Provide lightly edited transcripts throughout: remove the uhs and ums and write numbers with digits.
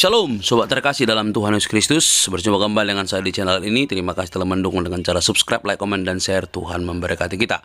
Shalom, sobat terkasih dalam Tuhan Yesus Kristus. Berjumpa kembali dengan saya di channel ini. Terima kasih telah mendukung dengan cara subscribe, like, komen, dan share. Tuhan memberkati kita.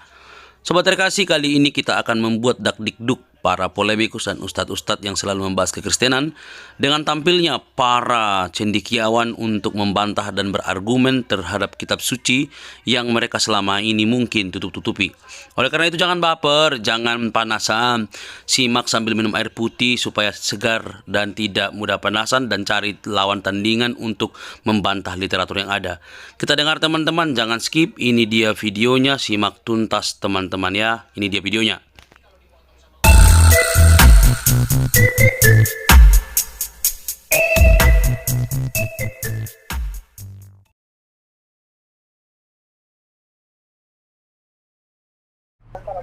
Sobat terkasih, kali ini kita akan membuat dakdikduk para polemikus dan ustadz-ustadz yang selalu membahas kekristenan dengan tampilnya para cendekiawan untuk membantah dan berargumen terhadap kitab suci yang mereka selama ini mungkin tutup-tutupi. Oleh karena itu jangan baper, jangan panasan, simak sambil minum air putih supaya segar dan tidak mudah panasan, dan cari lawan tandingan untuk membantah literatur yang ada. Kita dengar teman-teman, jangan skip, ini dia videonya, simak tuntas teman-teman ya, ini dia videonya.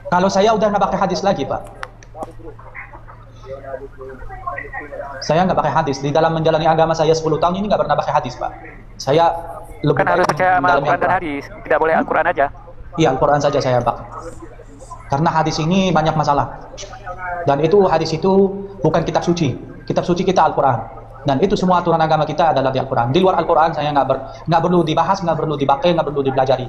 Kalau saya udah nggak pakai hadis lagi, Pak. Saya nggak pakai hadis. Di dalam menjalani agama saya 10 tahun ini nggak pernah pakai hadis, Pak. Saya lebih kan harus percaya sama Al-Quran dan hadis. Tidak boleh Al-Quran aja. Iya, Al-Quran saja saya pakai. Karena hadis ini banyak masalah. Dan itu hadis itu bukan kitab suci. Kitab suci kita Al-Quran. Dan itu semua aturan agama kita adalah di Al-Quran. Di luar Al-Quran saya nggak perlu dibahas, nggak perlu dipakai, nggak perlu dipelajari.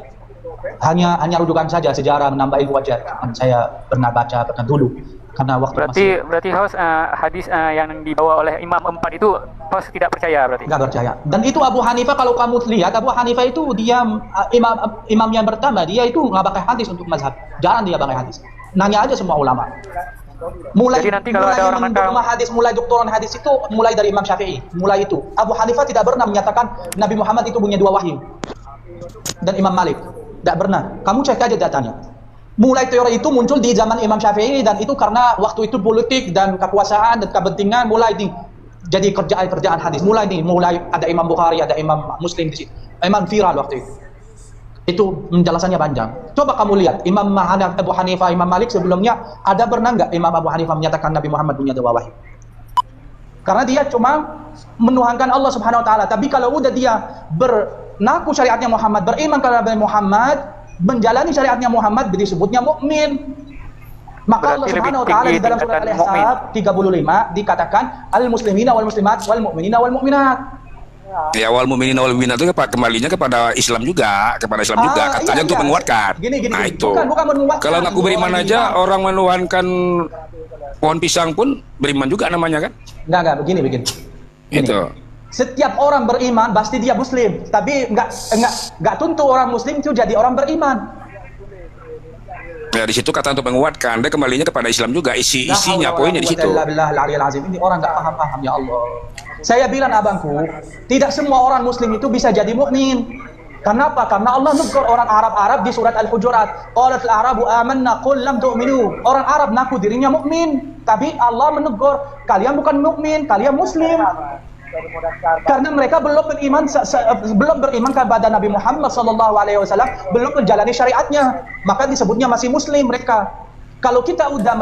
Hanya rujukan saja, sejarah, menambah ilmu wajar. Saya pernah baca, pernah dulu. Karena waktu berarti host hadis yang dibawa oleh Imam 4 itu host tidak percaya berarti? Nggak percaya. Dan itu Abu Hanifah, kalau kamu lihat, Abu Hanifah itu dia imam yang pertama, dia itu nggak pakai hadis untuk mazhab. Jarang dia pakai hadis. Nanya aja semua ulama. Jadi nanti kalau ada orang hadis, mulai doktoran hadis itu mulai dari Imam Syafi'i. Mulai itu. Abu Hanifah tidak pernah menyatakan Nabi Muhammad itu punya 2 wahyu. Dan Imam Malik tidak pernah. Kamu cek aja datanya. Mulai teori itu muncul di zaman Imam Syafi'i, dan itu karena waktu itu politik dan kekuasaan dan kepentingan mulai jadi kerjaan hadis. Mulai ada Imam Bukhari, ada Imam Muslim di situ. Imam viral waktu itu. Itu penjelasannya panjang. Coba kamu lihat Imam Abu Hanifah, Imam Malik sebelumnya ada pernah nggak Imam Abu Hanifah menyatakan Nabi Muhammad punya 2 wahyu? Karena dia cuma menuhankan Allah Subhanahu Wa Taala. Tapi kalau udah dia bernaku syariatnya Muhammad, beriman kepada Nabi Muhammad, menjalani syariatnya Muhammad, disebutnya mukmin. Maka Allah Subhanahu Wa Taala di dalam surat Al-Ahzab 35 dikatakan al-muslimina wal muslimat wal mu'minina wal mu'minat. Ya, wal mu'minina wal mu'minat itu kembalinya kepada Islam juga, katanya untuk menguatkan. Nah itu. Bukan menguatkan. Kalau ngaku beriman aja, orang menuhankan pohon pisang pun beriman juga namanya kan? Enggak, begini. Itu. Setiap orang beriman pasti dia muslim, tapi enggak tentu orang muslim itu jadi orang beriman. Ya di situ kata untuk menguatkan, dia kembalinya kepada Islam juga, isinya poinnya di situ. Ini orang nggak paham ya Allah. Saya bilang abangku, tidak semua orang muslim itu bisa jadi mukmin. Kenapa? Karena Allah menegur orang Arab di surat Al-Hujurat. Qalat al-Arabu amanna qul lam tu'minu. Orang Arab ngaku dirinya mukmin, tapi Allah menegur, kalian bukan mukmin, kalian muslim. Karena mereka belum beriman kepada Nabi Muhammad SAW, belum menjalani syariatnya, maka disebutnya masih muslim mereka. Kalau kita udah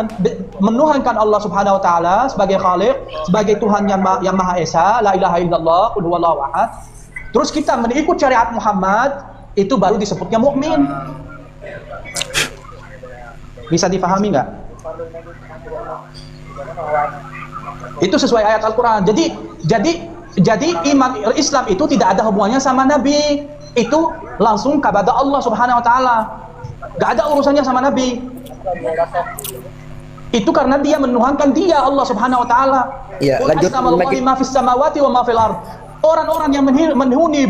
menuhankan Allah Subhanahu Wa Taala sebagai Khaliq, sebagai Tuhan yang Maha Esa, la ilaha illallah, qul huwallahu ahad, terus kita mengikut syariat Muhammad, itu baru disebutnya mukmin. Bisa dipahami nggak? Itu sesuai ayat Al-Quran. Jadi iman Islam itu tidak ada hubungannya sama Nabi. Itu langsung kepada Allah Subhanahu Wa Taala. Gak ada urusannya sama Nabi. Itu karena dia menuhankan dia Allah Subhanahu Wa Taala. Iya, lanjut lagi. Ma fis samawati wa ma fil ard. Orang-orang yang menghuni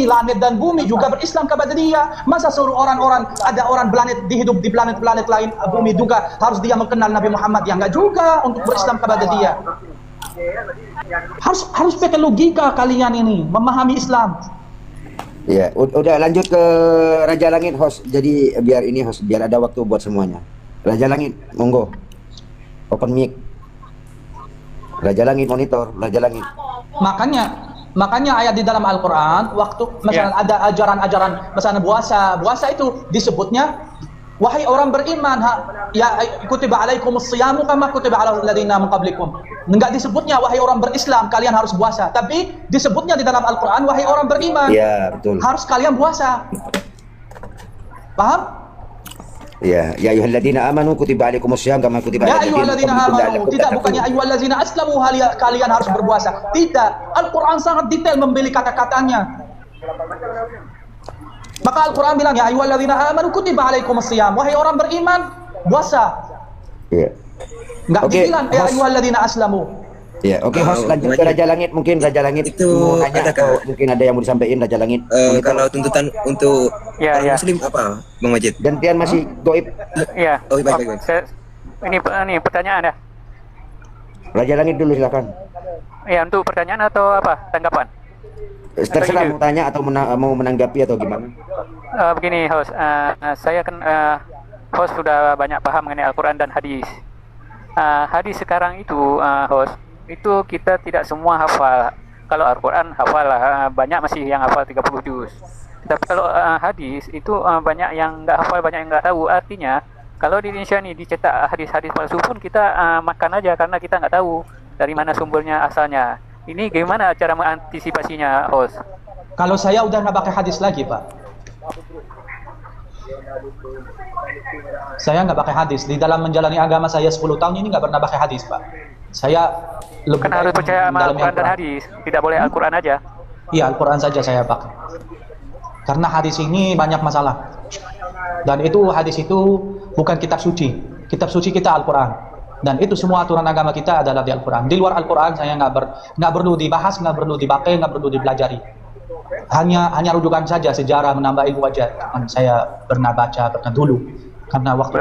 langit dan bumi juga berislam kepada dia. Masa suruh ada orang hidup di planet-planet lain bumi juga harus dia mengenal Nabi Muhammad? Ya enggak juga untuk berislam kepada dia. Harus pakai logika kalian ini memahami Islam. Ya, udah lanjut ke Raja Langit host. Jadi biar ada waktu buat semuanya. Raja Langit, monggo. Open mic. Raja Langit monitor, Raja Langit. Makanya ayat di dalam Al-Quran, waktu misalnya ada ajaran-ajaran, misalnya puasa itu disebutnya, wahai orang beriman, ya kutiba alaikumus siyamu kama kutiba alal ladzina min qablikum. Enggak disebutnya wahai orang berislam kalian harus puasa, tapi disebutnya di dalam Al-Quran wahai orang beriman. Iya, betul. Harus kalian puasa. Paham? Ya, ya ayyuhalladzina amanu kutiba alaikumussyam kama kutiba Ya alal ladzina ayyuhalladzina min qablikum amanu, la'allakum tidak tattaqun. bukannya ayyuhalladzina aslamu kalian harus berpuasa. Tidak, Al-Quran sangat detail membeli kata-katanya. Maka Al-Quran bilang ya ayyuhalladzina amanu kutiba alaikumussyam, wahai orang beriman, puasa. Iya. Enggak Oke, dibilang ya host. ayyuhalladzina aslamu. Ya, oke host lanjut ke Raja Langit, mungkin Raja Langit Itu mau nanya ada, atau Kak? mungkin ada yang mau disampaikan Raja Langit. Monitor. Kalau tuntutan untuk Ya, orang ya. Muslim apa, Bang Majid? Gantian masih goib. Iya. Oh, baik. Ini pertanyaan ya. Raja Langit dulu silakan. Ya, untuk pertanyaan atau apa? Tanggapan? Terserah ide. mau tanya atau mau menanggapi atau gimana. Begini host, saya kan host sudah banyak paham mengenai Al-Quran dan hadis. Hadis sekarang itu host, itu kita tidak semua hafal. Kalau Al-Quran hafal lah, banyak masih yang hafal 30 juz. Tapi kalau hadis itu banyak yang nggak hafal, banyak yang nggak tahu. Artinya kalau di Indonesia nih dicetak hadis-hadis palsu pun kita makan aja karena kita nggak tahu dari mana sumbernya asalnya. Ini gimana cara mengantisipasinya host? Kalau saya udah nggak pakai hadis lagi, Pak. Saya nggak pakai hadis. Di dalam menjalani agama saya 10 tahun ini nggak pernah pakai hadis, Pak. Saya lebih Kan harus baik percaya sama mendalami Al-Quran dan hadis, tidak boleh Al-Quran aja. Iya, Al-Quran saja saya pakai. Karena hadis ini banyak masalah. Dan itu hadis itu bukan kitab suci. Kitab suci kita Al-Quran. Dan itu semua aturan agama kita adalah di Al-Quran. Di luar Al-Quran saya nggak perlu dibahas, nggak perlu dipakai, nggak perlu dipelajari. Hanya rujukan saja sejarah, menambah ilmu aja. Saya pernah baca dulu. Karena waktu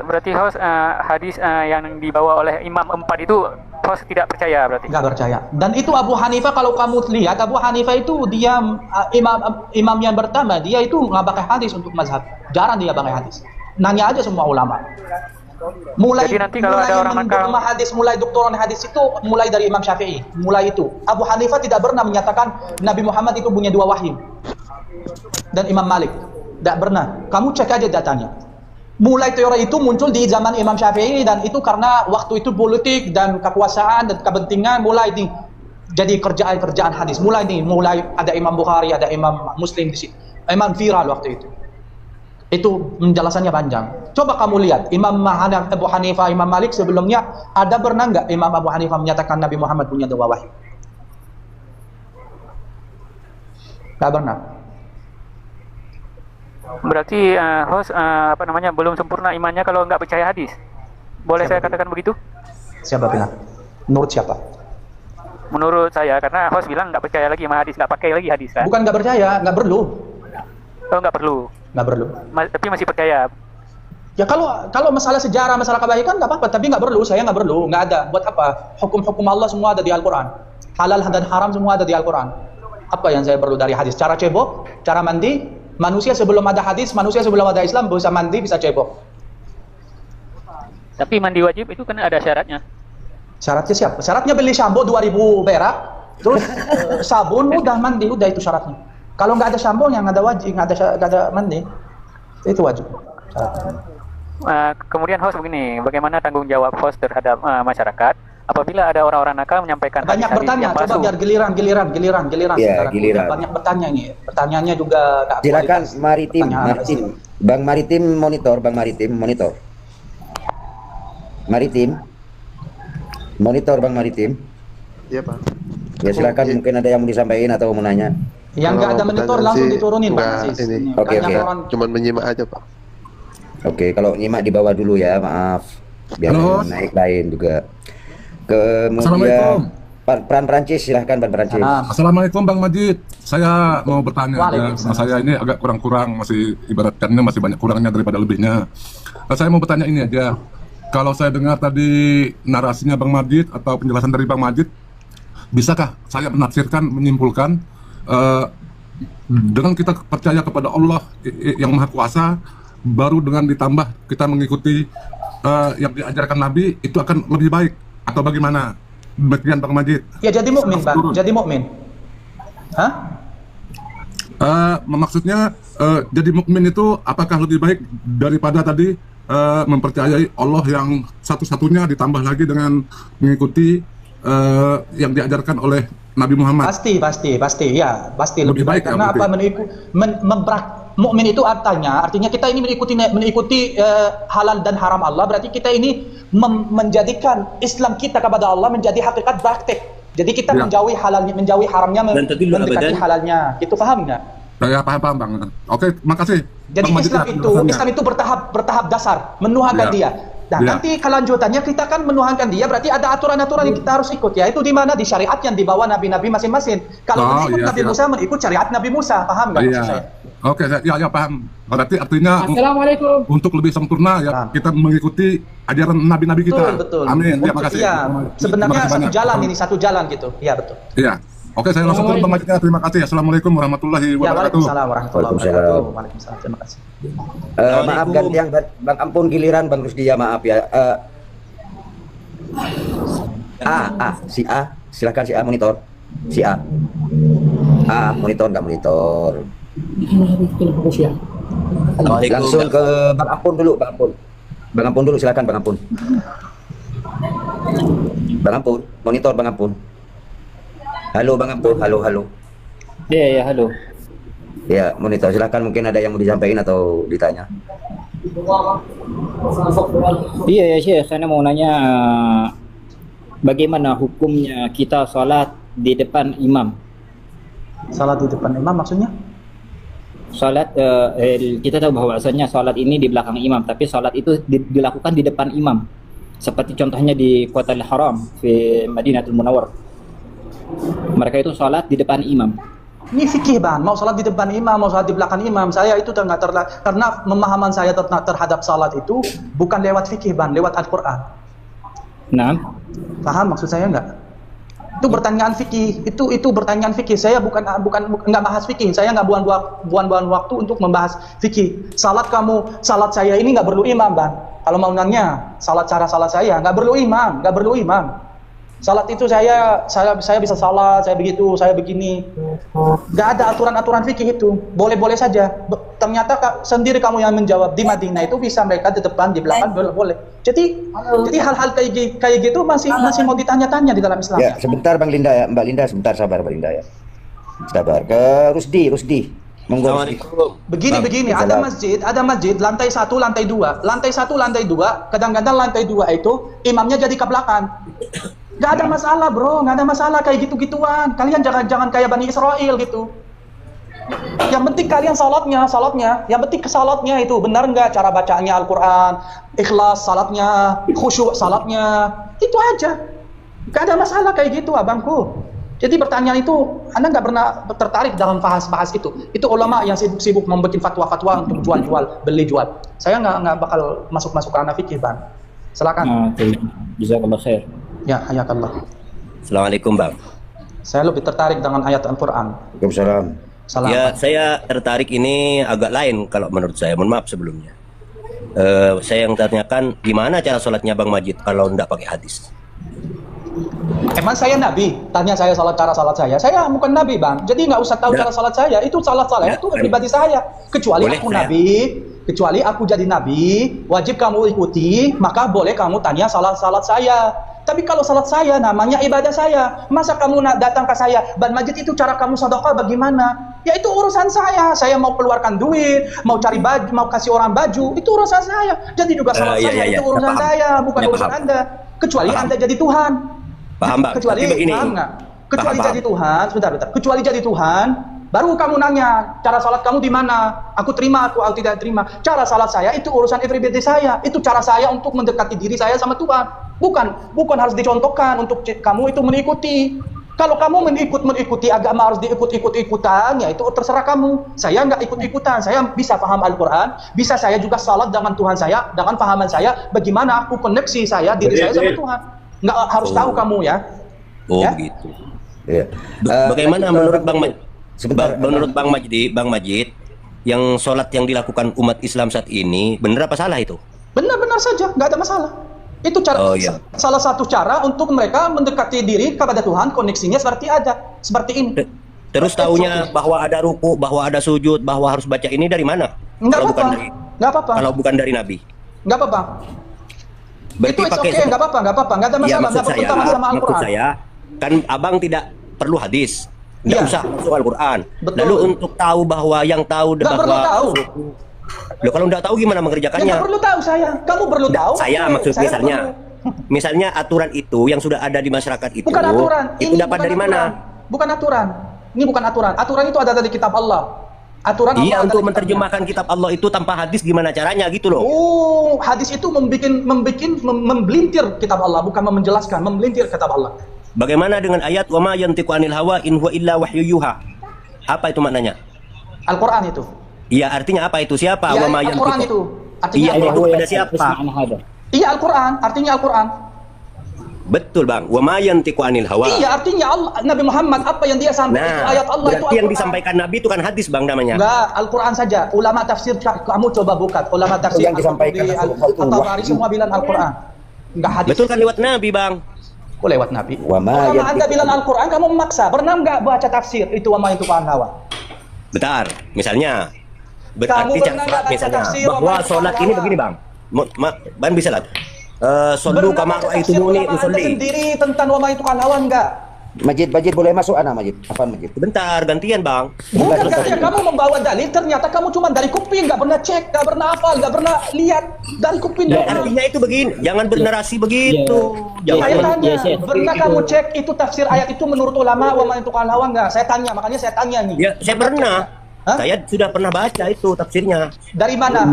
Berarti host hadis yang dibawa oleh Imam 4 itu host tidak percaya berarti? nggak percaya. Dan itu Abu Hanifah, kalau kamu lihat Abu Hanifah itu dia imam yang pertama, dia itu nggak pakai hadis untuk mazhab. Jarang dia pakai hadis. Nanya aja semua ulama. Jadi nanti kalau ada orang nakal, hadis, mulai doktoran hadis itu mulai dari Imam Syafi'i. Mulai itu Abu Hanifah tidak pernah menyatakan Nabi Muhammad itu punya 2 wahyu. Dan Imam Malik tidak pernah. Kamu cek aja datanya. Mulai teori itu muncul di zaman Imam Syafi'i, dan itu karena waktu itu politik dan kekuasaan dan kepentingan mulai jadi kerjaan hadis. Mulai ada Imam Bukhari, ada Imam Muslim di situ. Imam viral waktu itu. Itu penjelasannya panjang. Coba kamu lihat Imam Abu Hanifah, Imam Malik sebelumnya ada pernah nggak Imam Abu Hanifah menyatakan Nabi Muhammad punya 2 wahyu? Nggak pernah. berarti host belum sempurna imannya kalau nggak percaya hadis. Boleh saya katakan begitu? Siapa bilang? Menurut siapa? Menurut saya, karena host bilang nggak percaya lagi sama hadis, nggak pakai lagi hadis kan? Bukan nggak percaya, nggak perlu. Oh, nggak perlu. Nggak perlu. Tapi masih percaya. Ya kalau masalah sejarah, masalah kebaikan nggak apa-apa, tapi nggak perlu. Saya nggak perlu, nggak ada. Buat apa? Hukum-hukum Allah semua ada di Al-Quran. Halal dan haram semua ada di Al-Quran. Apa yang saya perlu dari hadis? Cara cebok, cara mandi. Manusia sebelum ada hadis, manusia sebelum ada Islam bisa mandi, bisa cebok. Tapi mandi wajib itu kan ada syaratnya. Syaratnya siapa? Syaratnya beli shampoo 2000 perak, terus sabun, udah mandi, udah itu syaratnya. Kalau nggak ada shampoo yang ada wajib, nggak ada mandi, itu wajib. Syaratnya. Kemudian host begini, bagaimana tanggung jawab host terhadap masyarakat apabila ada orang-orang nakal menyampaikan banyak hadis-hadis bertanya, yang coba palsu? biar giliran. Ya, Sekarang giliran. banyak bertanya ini. Pertanyaannya juga nggak Silakan kualitas. Maritim, Pertanyaan Maritim. Bang Maritim monitor, Bang Maritim monitor. Maritim. Monitor Bang Maritim. Iya, Pak. Ya silakan, mungkin ada yang mau disampaikan atau mau nanya. Yang nggak ada Kalau monitor pertanyaan langsung sih diturunin Bang nggak Aziz. ini. Oke, Banyak oke. orang Cuman menyimak aja, Pak. Oke, kalau nyimak di bawah dulu ya, maaf. Biar Halo. naik lain juga. Kemudian Assalamualaikum. Peran Prancis, silahkan Peran Prancis. Assalamualaikum Bang Majid. Saya mau bertanya ya, Waalaikumsalam. karena saya ini agak kurang-kurang, masih ibaratkannya masih banyak kurangnya daripada lebihnya. Saya mau bertanya ini aja. Kalau saya dengar tadi narasinya Bang Majid atau penjelasan dari Bang Majid, bisakah saya menafsirkan, menyimpulkan dengan kita percaya kepada Allah yang Maha Kuasa, baru dengan ditambah kita mengikuti yang diajarkan Nabi, itu akan lebih baik atau bagaimana? Demikian Bang Majid. Ya jadi mukmin, Bang. Turun. Jadi mukmin. Hah? Maksudnya jadi mukmin itu apakah lebih baik daripada tadi mempercayai Allah yang satu-satunya ditambah lagi dengan mengikuti yang diajarkan oleh Nabi Muhammad? Pasti. Ya, pasti lebih baik. ya, Karena berarti. apa? Mukmin itu artinya kita ini mengikuti halal dan haram Allah, berarti kita ini menjadikan Islam kita kepada Allah menjadi hakikat praktek. Jadi kita menjauhi halalnya, menjauhi haramnya, mendekati halalnya. Gitu, paham nggak? Ya, paham Bang. Oke, makasih. Jadi Islam itu bertahap dasar, menuhankan dia. Nah, nanti kelanjutannya kita kan menuhankan dia, berarti ada aturan-aturan yang kita harus ikut, ya. Itu di mana? Di syariat yang dibawa nabi-nabi masing-masing. Kalau mengikut Nabi Musa, mengikut syariat Nabi Musa, paham nggak maksud saya? Oke, ya paham. Berarti artinya Assalamualaikum. untuk lebih sempurna ya kita mengikuti ajaran nabi-nabi kita. Betul. Amin. Ya, makasih. Iya, sebenarnya satu jalan gitu. Iya, betul. Iya. Oke, saya langsung ke Bang Majidnya. Terima kasih. Assalamualaikum warahmatullahi wabarakatuh. Waalaikumsalam warahmatullahi wabarakatuh. Waalaikumsalam. Terima kasih. Maaf gantian Bang, ampun giliran Bang Rusdi ya, maaf ya. Si A, silakan si A monitor. Si A. Monitor nggak monitor. Langsung ke Bang Ampun dulu, Bang Ampun. Bang Ampun dulu, silakan Bang Ampun. Bang Ampun, monitor Bang Ampun. Halo Bang Ampun, halo. Ya, halo. Ya, monitor, silakan, mungkin ada yang mau disampaikan atau ditanya. Iya ya Syekh, saya mau nanya bagaimana hukumnya kita sholat di depan imam? Salat di depan imam maksudnya? Sholat, kita tahu bahwasanya sholat ini di belakang imam, tapi sholat itu dilakukan di depan imam. Seperti contohnya di Kota Al-Haram, di Madinatul Munawwar. Mereka itu sholat di depan imam. Ini fikih Bang, mau sholat di depan imam, mau sholat di belakang imam. Saya itu karena pemahaman saya terhadap sholat itu bukan lewat fikih Bang, lewat Al-Quran. Nah, paham maksud saya enggak? Itu pertanyaan fikih, itu pertanyaan fikih. Saya bukan enggak bahas fikih. Saya enggak buang-buang waktu untuk membahas fikih. Salat saya ini enggak perlu imam Bang. Kalau mau nanya cara salat saya enggak perlu imam. Salat itu saya bisa salat, saya begitu, saya begini. Enggak ada aturan-aturan fikih itu. Boleh-boleh saja. Ternyata sendiri kamu yang menjawab di Madinah itu bisa mereka di depan, di belakang boleh. Jadi hal-hal kayak gitu masih mau ditanya-tanya di dalam Islam. Ya, sebentar Bang Linda ya, Mbak Linda, sebentar, sabar Mbak Linda ya. Sabar. Ke Rusdi. Monggo. Begini, ada masjid lantai 1, lantai 2. Lantai 1, lantai 2, kadang-kadang lantai 2 itu imamnya jadi ke belakang. Gak ada masalah bro, gak ada masalah kayak gitu-gituan. Kalian jangan kayak Bani Israel gitu. Yang penting kalian salatnya. Yang penting ke salatnya itu benar nggak cara bacanya Al-Quran, ikhlas salatnya, khusyuk salatnya, itu aja. Gak ada masalah kayak gitu abangku. Jadi pertanyaan itu, Anda nggak pernah tertarik dalam bahas itu. Itu ulama yang sibuk membuat fatwa-fatwa untuk jual-jual, beli-jual. Saya nggak bakal masuk ke ranah fikih Bang. Silakan. Jazakallah khair. Ya, hayakallah. Assalamualaikum Bang. Saya lebih tertarik dengan ayat Al-Quran. Waalaikumsalam. Salam. Ya, saya tertarik ini agak lain kalau menurut saya. Mohon maaf sebelumnya. Saya yang tanyakan gimana cara sholatnya Bang Majid kalau tidak pakai hadis. Emang saya nabi? Tanya saya cara salat saya. Saya bukan nabi Bang. Jadi nggak usah tahu cara salat saya. Itu salat itu pribadi saya. Kecuali aku nabi, kecuali aku jadi nabi, wajib kamu ikuti. Maka boleh kamu tanya salat saya. Tapi kalau salat saya namanya ibadah saya. Masa kamu datang ke saya, Bang Majid itu cara kamu sedekah bagaimana? Ya itu urusan saya. Saya mau keluarkan duit, mau cari baju, mau kasih orang baju, itu urusan saya. Jadi juga salat saya itu urusan saya, bukan urusan Anda. Kecuali Anda jadi Tuhan. Paham Bang? Kecuali paham nggak? Kecuali jadi Tuhan, sebentar. Kecuali jadi Tuhan, baru kamu nanya cara salat kamu di mana? Aku terima, aku tidak terima. Cara salat saya itu urusan pribadi saya. Itu cara saya untuk mendekati diri saya sama Tuhan. Bukan harus dicontohkan untuk kamu itu mengikuti. Kalau kamu mengikuti agama harus diikut-ikutan, ya itu terserah kamu. Saya nggak ikut-ikutan. Saya bisa paham Al-Quran, bisa saya juga salat dengan Tuhan saya, dengan pahaman saya. Bagaimana aku koneksi diri saya sama Tuhan. Nggak harus tahu kamu ya. Ya? Begitu. Ya. Bagaimana menurut Bang Majid? Sebentar. Menurut Bang Majid, yang sholat yang dilakukan umat Islam saat ini benar apa salah itu? Benar-benar saja, nggak ada masalah. Itu salah satu cara untuk mereka mendekati diri kepada Tuhan, koneksinya seperti ini. Terus tahunya bahwa ada ruku, bahwa ada sujud, bahwa harus baca ini dari mana? Nggak apa-apa. Kalau bukan dari Nabi. Nggak apa-apa. Berarti itu pakai nggak apa-apa, nggak ada masalah. Ya, maksud saya, kan abang tidak perlu hadis. Nggak Iya. usah masuk Al-Quran. Betul. Lalu untuk tahu bahwa yang tahu Nggak perlu tahu. Loh, kalau nggak tahu gimana Ya mengerjakannya? nggak perlu tahu saya. Kamu perlu tahu. Saya maksud Saya misalnya, perlu. misalnya aturan itu yang sudah ada di masyarakat itu, Bukan aturan. itu Ini dapat bukan dari aturan. mana? Bukan aturan. Ini bukan aturan. Aturan itu ada dari kitab Allah. Aturan Iya, Allah ada untuk di kitabnya. menerjemahkan kitab Allah itu tanpa hadis gimana caranya gitu loh. Oh, hadis itu membelintir kitab Allah, bukan menjelaskan, membelintir kitab Allah. Bagaimana dengan ayat wa ma yantiqu anil hawa in huwa illa wahyu yuha? Apa itu maknanya? Al-Quran itu. Iya, artinya apa itu? Siapa? Iya, Wa ma Al-Quran yantiqu. itu. Artinya Iya, Al-Quran. itu kepada siapa? Iya, Al-Quran. Artinya Al-Quran. Betul, Bang. Wa ma yantiqu anil hawa. Iya, artinya Allah, Nabi Muhammad apa yang dia sampaikan itu Nah, ayat Allah itu berarti yang Al-Quran. disampaikan Nabi itu kan hadis, Bang, namanya. Enggak, Al-Quran saja. Ulama tafsir kamu coba buka. Ulama tafsir Yang disampaikan Al-Qurtubi, At-Tabari semua bilang Al-Quran. Enggak hadis. Betul kan lewat Nabi, Bang? Kok lewat Nabi? Wa ma Ulama yantiqu- Anda bilang Al-Quran, kamu memaksa. Pernah enggak baca tafsir itu wa ma yantiqu anil hawa? Bentar, misalnya berarti Kamu cara pernah sholat nggak baca misalnya tafsir bahwa Muhammad sholat ini SAW? begini, Bang. Bang bisa lah. Sallu Pernah kama baca tafsir ra'aitumuni ulama Anda usolli. sendiri tentang wa ma yantiqu anil hawa enggak? Majid boleh masuk anak Majid. Apa Majid? Bentar, gantian, Bang. Bukan saja kamu membawa dalil, ternyata kamu cuma dari kuping, nggak pernah cek, nggak pernah hafal, nggak pernah lihat dari kuping. Ya, artinya itu begini, jangan bernarasi begitu. Saya Jangan tanya, pernah kamu cek itu tafsir ayat itu menurut ulama wa ma yantiqu anil hawa nggak? Saya tanya, makanya saya tanya nih. Ya, saya pernah. Hah? Saya sudah pernah baca itu tafsirnya. Dari mana?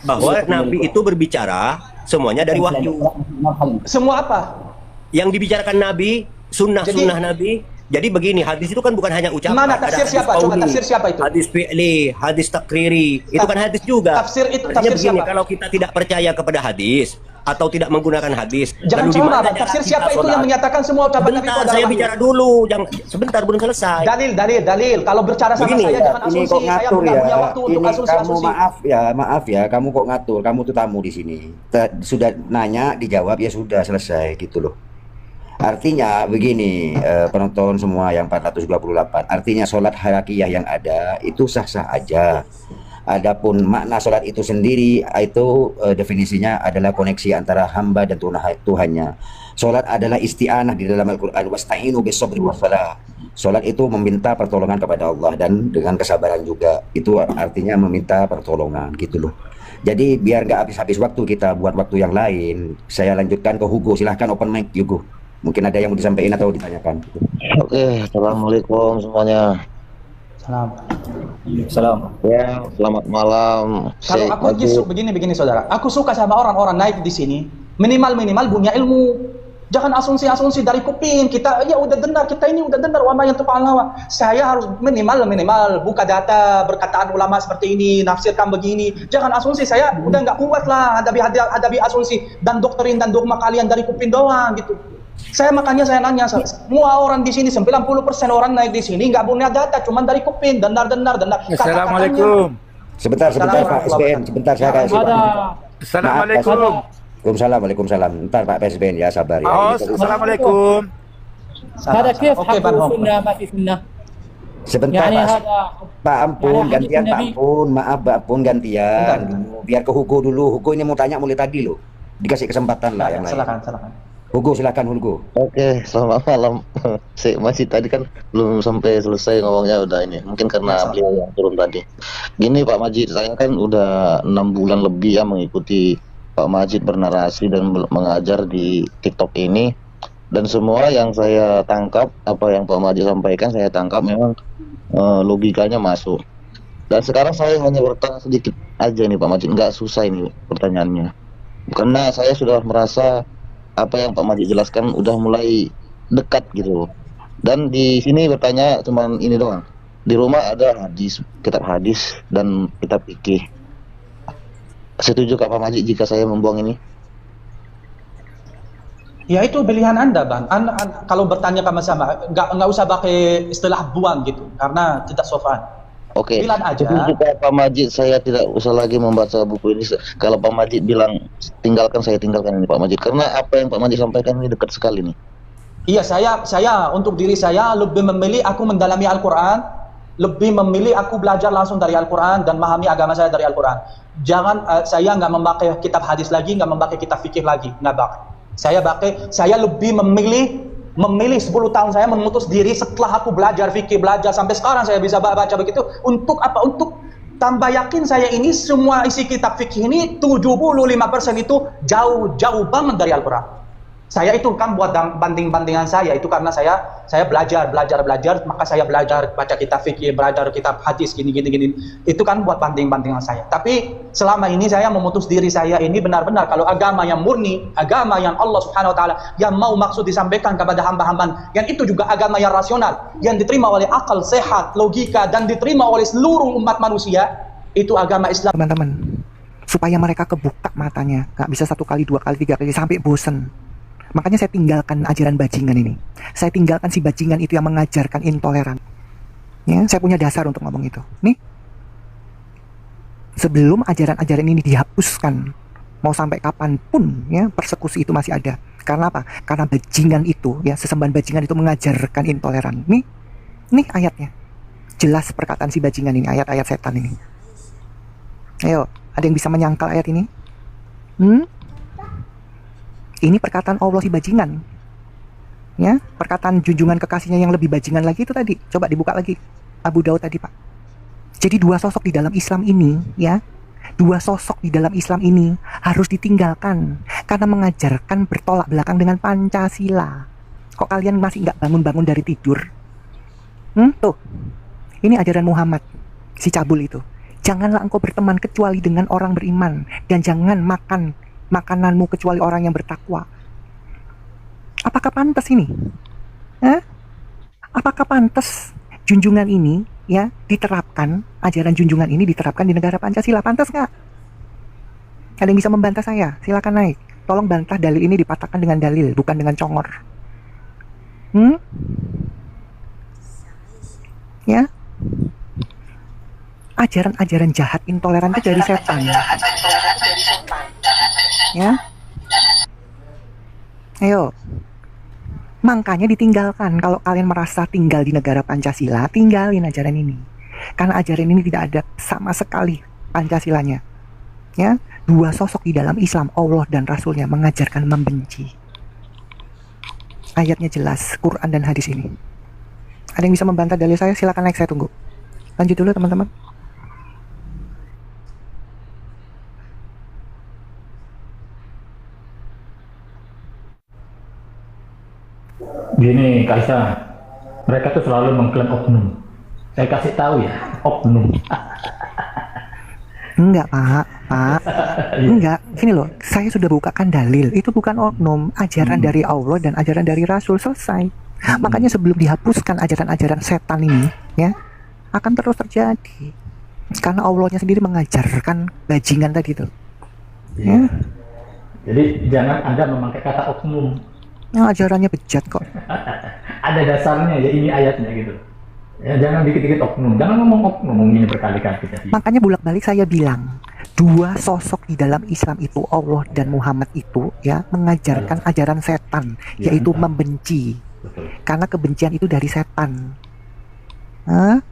Bahwa Nabi itu berbicara semuanya dari wahyu. Semua apa? Yang dibicarakan Nabi, sunnah-sunnah Nabi. Jadi begini, hadis itu kan bukan hanya ucapan. Mana ada tafsir hadis siapa? Coba qauli, tafsir siapa itu? Hadis fi'li, hadis takriri. Itu kan hadis juga. Tafsir itu Artinya tafsir begini, siapa? kalau kita tidak percaya kepada hadis atau tidak menggunakan hadis, Jangan lalu di cuma mana Bang. cara Tafsir kita siapa itu sholat? yang menyatakan semua ucapan Nabi itu Sebentar, adalah saya wahyu? bicara dulu. Jangan sebentar, belum selesai. Dalil. Kalau bercara sama Begini, saya jangan Ini asumsi. kok Saya ngatur nggak ya. punya waktu untuk Ini kamu asumsi-asumsi. maaf ya, kamu kok ngatur. Kamu tuh tamu di sini. Sudah nanya, dijawab ya sudah selesai gitu loh. Artinya begini, penonton semua yang 428. Artinya sholat harakiyah yang ada itu sah-sah aja. Adapun makna sholat itu sendiri itu definisinya adalah koneksi antara hamba dan Tuhannya. Sholat adalah isti'anah di dalam Al-Quran. Wasta'inu bis-sabri was-salah. Sholat itu meminta pertolongan kepada Allah dan dengan kesabaran juga. Itu artinya meminta pertolongan gitu loh. Jadi biar nggak habis-habis waktu kita buat waktu yang lain, saya lanjutkan ke Hugo. Silahkan open mic Hugo. Mungkin ada yang mau disampaikan atau ditanyakan. Oke, assalamualaikum semuanya. Salam. Ya, selamat malam. Kalau aku begini saudara, aku suka sama orang-orang naik di sini, minimal punya ilmu. Jangan asumsi dari kuping. Kita ya udah dengar, kita ini udah dengar wa ma yantiqu anil hawa. Saya harus minimal buka data berkataan ulama seperti ini, nafsirkan begini. Jangan asumsi, saya udah nggak kuat lah hadapi asumsi dan doktrin dan dogma kalian dari kuping doang gitu. Makanya saya nanya, semua orang di sini 90% orang naik di sini nggak punya data, cuma dari kuping, dengar. Assalamualaikum. Sebentar Pak SBN, sebentar saya kasih. Assalamualaikum. Waalaikumsalam. Ntar Pak PSBN ya, sabar ya. Assalamualaikum. هذا كيف Oke, حق Bang Hong. سنة ما في سنة Sebentar يعني Pak. هذا Pak ampun, Yani gantian hadis Pak Nabi. ampun, maaf Pak ampun gantian. Biar ke Hugo dulu. Hugo ini mau tanya mulai tadi loh. Dikasih kesempatan lah yang lain. Silakan. Hugo silakan Hugo. Oke, selamat malam. Masih tadi kan belum sampai selesai ngomongnya udah ini. Mungkin karena beliau yang turun tadi. Gini Pak Majid, saya kan udah 6 bulan lebih ya mengikuti Pak Majid bernarasi dan mengajar di TikTok ini. Dan semua yang saya tangkap, apa yang Pak Majid sampaikan saya tangkap memang logikanya masuk. Dan sekarang saya hanya bertanya sedikit aja nih Pak Majid, nggak susah ini pertanyaannya. Karena saya sudah merasa apa yang Pak Majid jelaskan udah mulai dekat gitu. Dan di sini bertanya cuman ini doang. Di rumah ada hadis, kitab hadis dan kitab fikih. Setuju Pak Majid jika saya membuang ini? Ya itu pilihan Anda, Bang. Kalau bertanya sama-sama, nggak usah pakai istilah buang gitu, karena tidak sopan. Oke. Bilang aja. Setuju Pak Majid, saya tidak usah lagi membaca buku ini. Kalau Pak Majid bilang tinggalkan, saya tinggalkan ini Pak Majid. Karena apa yang Pak Majid sampaikan ini dekat sekali nih. Iya, saya untuk diri saya lebih memilih aku mendalami Al-Quran, lebih memilih aku belajar langsung dari Al-Quran dan memahami agama saya dari Al-Quran. Jangan saya nggak memakai kitab hadis lagi, nggak memakai kitab fikih lagi, nggak pakai. Saya lebih memilih memilih 10 tahun saya memutus diri setelah aku belajar fikih, belajar sampai sekarang saya bisa baca begitu. Untuk apa? Untuk tambah yakin saya ini semua isi kitab fikih ini 75% itu jauh banget dari Al-Quran. Saya itu kan buat banding-bandingan saya itu karena saya belajar, maka saya belajar baca kitab fikih, belajar kitab hadis gini. Itu kan buat banding-bandingan saya. Tapi selama ini saya memutus diri saya ini benar-benar kalau agama yang murni, agama yang Allah Subhanahu wa taala yang mau maksud disampaikan kepada hamba-hamba, yang itu juga agama yang rasional, yang diterima oleh akal sehat, logika dan diterima oleh seluruh umat manusia, itu agama Islam. Teman-teman, supaya mereka kebuka matanya, nggak bisa 1 kali, 2 kali, 3 kali sampai bosen. Makanya saya tinggalkan ajaran bajingan ini. Saya tinggalkan si bajingan itu yang mengajarkan intoleran. Ya, saya punya dasar untuk ngomong itu. Nih, sebelum ajaran-ajaran ini dihapuskan, mau sampai kapanpun, ya, persekusi itu masih ada. Karena apa? Karena bajingan itu, ya, sesembahan bajingan itu mengajarkan intoleran. Nih ayatnya. Jelas perkataan si bajingan ini, ayat-ayat setan ini. Ayo, ada yang bisa menyangkal ayat ini? Ini perkataan Allah si bajingan. Ya, perkataan junjungan kekasihnya yang lebih bajingan lagi itu tadi. Coba dibuka lagi. Abu Daud tadi, Pak. Jadi 2 sosok di dalam Islam ini, ya. 2 sosok di dalam Islam ini harus ditinggalkan karena mengajarkan bertolak belakang dengan Pancasila. Kok kalian masih nggak bangun-bangun dari tidur? Tuh. Ini ajaran Muhammad, si cabul itu. Janganlah engkau berteman kecuali dengan orang beriman, dan jangan makan makananmu kecuali orang yang bertakwa. Apakah pantas ini? Apakah pantas junjungan ini, ya, diterapkan, ajaran junjungan ini diterapkan di negara Pancasila? Pantas nggak? Ada yang bisa membantah saya? Silakan naik. Tolong bantah dalil ini dipatahkan dengan dalil, bukan dengan congor. Ya, ajaran-ajaran jahat intoleran itu dari setan. Ya, ayo, makanya ditinggalkan. Kalau kalian merasa tinggal di negara Pancasila, tinggalin ajaran ini, karena ajaran ini tidak ada sama sekali Pancasilanya. Ya, 2 sosok di dalam Islam, Allah dan Rasulnya, mengajarkan membenci. Ayatnya jelas, Quran dan hadis ini. Ada yang bisa membantah dalil saya? Silakan naik, saya tunggu. Lanjut dulu teman-teman. Gini, Kaisa, mereka tuh selalu mengklaim oknum. Saya kasih tahu ya, oknum. Enggak, Pak. Enggak. Gini loh, saya sudah bukakan dalil. Itu bukan oknum, ajaran dari Allah dan ajaran dari Rasul, selesai. Makanya sebelum dihapuskan ajaran-ajaran setan ini, ya, akan terus terjadi. Karena Allahnya sendiri mengajarkan bajingan tadi tuh. Ya. Jadi jangan Anda memakai kata oknum. Nah, ajarannya bejat kok. Ada dasarnya ya, ini ayatnya gitu. Ya, jangan dikit-dikit oknum, jangan ngomong oknum ini berkali-kali. Makanya bolak-balik saya bilang, 2 sosok di dalam Islam itu, Allah dan Muhammad itu, ya, mengajarkan ajaran setan, yaitu membenci. Karena kebencian itu dari setan.